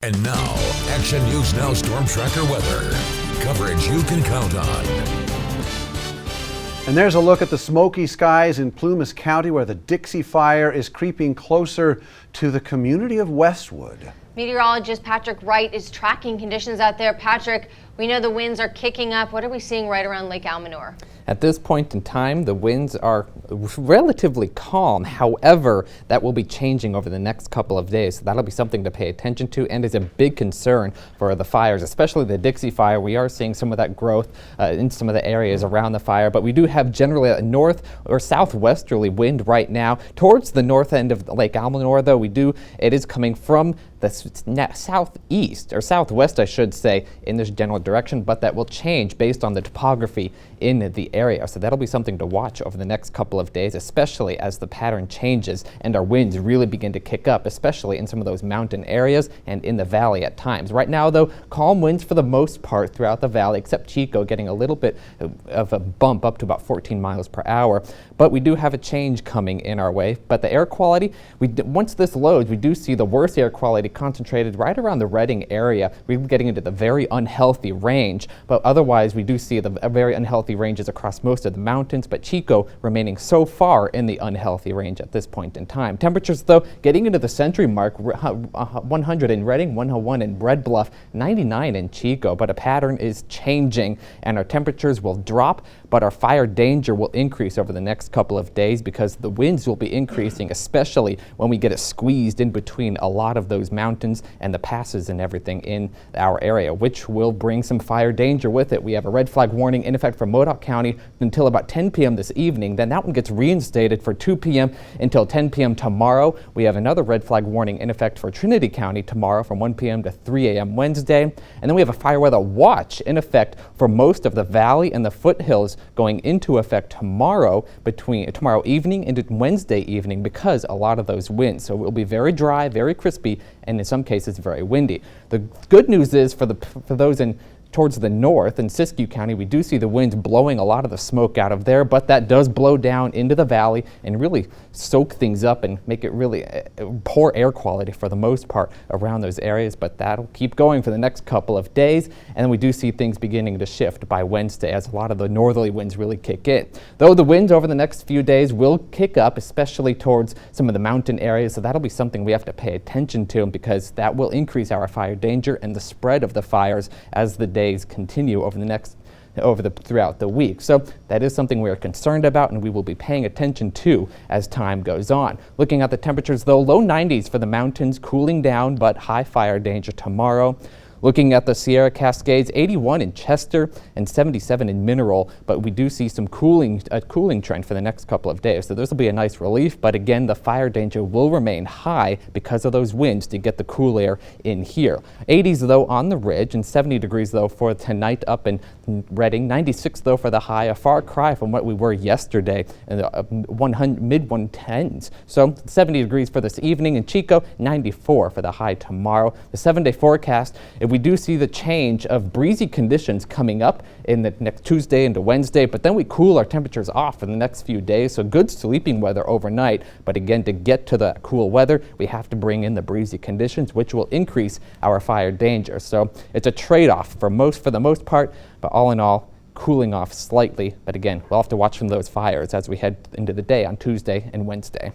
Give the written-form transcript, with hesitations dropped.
And now, Action News Now Storm Tracker weather. Coverage you can count on. And there's a look at the smoky skies in Plumas County, where the Dixie Fire is creeping closer to the community of Westwood. Meteorologist Patrick Wright is tracking conditions out there. Patrick, we know the winds are kicking up. What are we seeing right around Lake Almanor? At this point in time, the winds are relatively calm. However, that will be changing over the next couple of days. So that'll be something to pay attention to and is a big concern for the fires, especially the Dixie Fire. We are seeing some of that growth in some of the areas around the fire, but we do have generally a north or southwesterly wind right now. Towards the north end of Lake Almanor, though, it is coming from the southeast, or southwest, I should say, in this general direction, but that will change based on the topography in the area. So that'll be something to watch over the next couple of days, especially as the pattern changes and our winds really begin to kick up, especially in some of those mountain areas and in the valley at times. Right now, though, calm winds for the most part throughout the valley, except Chico getting a little bit of a bump up to about 14 miles per hour. But we do have a change coming in our way. But the air quality, once this loads, we do see the worst air quality concentrated right around the Redding area. We're getting into the very unhealthy range, but otherwise we do see the very unhealthy ranges across most of the mountains, but Chico remaining so far in the unhealthy range at this point in time. Temperatures, though, getting into the century mark, 100 in Redding, 101 in Red Bluff, 99 in Chico, but a pattern is changing and our temperatures will drop, but our fire danger will increase over the next couple of days because the winds will be increasing, especially when we get it squeezed in between a lot of those mountains and the passes and everything in our area, which will bring some fire danger with it. We have a red flag warning in effect for Modoc County until about 10 p.m. this evening. Then that one gets reinstated for 2 p.m. until 10 p.m. tomorrow. We have another red flag warning in effect for Trinity County tomorrow from 1 p.m. to 3 a.m. Wednesday. And then we have a fire weather watch in effect for most of the valley and the foothills going into effect tomorrow evening into Wednesday evening because a lot of those winds. So it will be very dry, very crispy, and in some cases very windy. The good news is for those towards the north in Siskiyou County, we do see the winds blowing a lot of the smoke out of there, but that does blow down into the valley and really soak things up and make it really poor air quality for the most part around those areas, but that'll keep going for the next couple of days. And then we do see things beginning to shift by Wednesday as a lot of the northerly winds really kick in. Though the winds over the next few days will kick up, especially towards some of the mountain areas, so that'll be something we have to pay attention to because that will increase our fire danger and the spread of the fires as the days continue throughout the week. So that is something we are concerned about and we will be paying attention to as time goes on. Looking at the temperatures, though, low 90s for the mountains, cooling down, but high fire danger tomorrow. Looking at the Sierra Cascades, 81 in Chester and 77 in Mineral, but we do see some cooling trend for the next couple of days. So this will be a nice relief, but again, the fire danger will remain high because of those winds to get the cool air in here. 80s though on the ridge and 70 degrees though for tonight up in Redding. 96 though for the high, a far cry from what we were yesterday in the mid-110s. So 70 degrees for this evening in Chico, 94 for the high tomorrow. The 7-day forecast, we do see the change of breezy conditions coming up in the next Tuesday into Wednesday, but then we cool our temperatures off for the next few days, so good sleeping weather overnight. But again, to get to the cool weather, we have to bring in the breezy conditions, which will increase our fire danger. So it's a trade-off for the most part, but all in all, cooling off slightly. But again, we'll have to watch from those fires as we head into the day on Tuesday and Wednesday.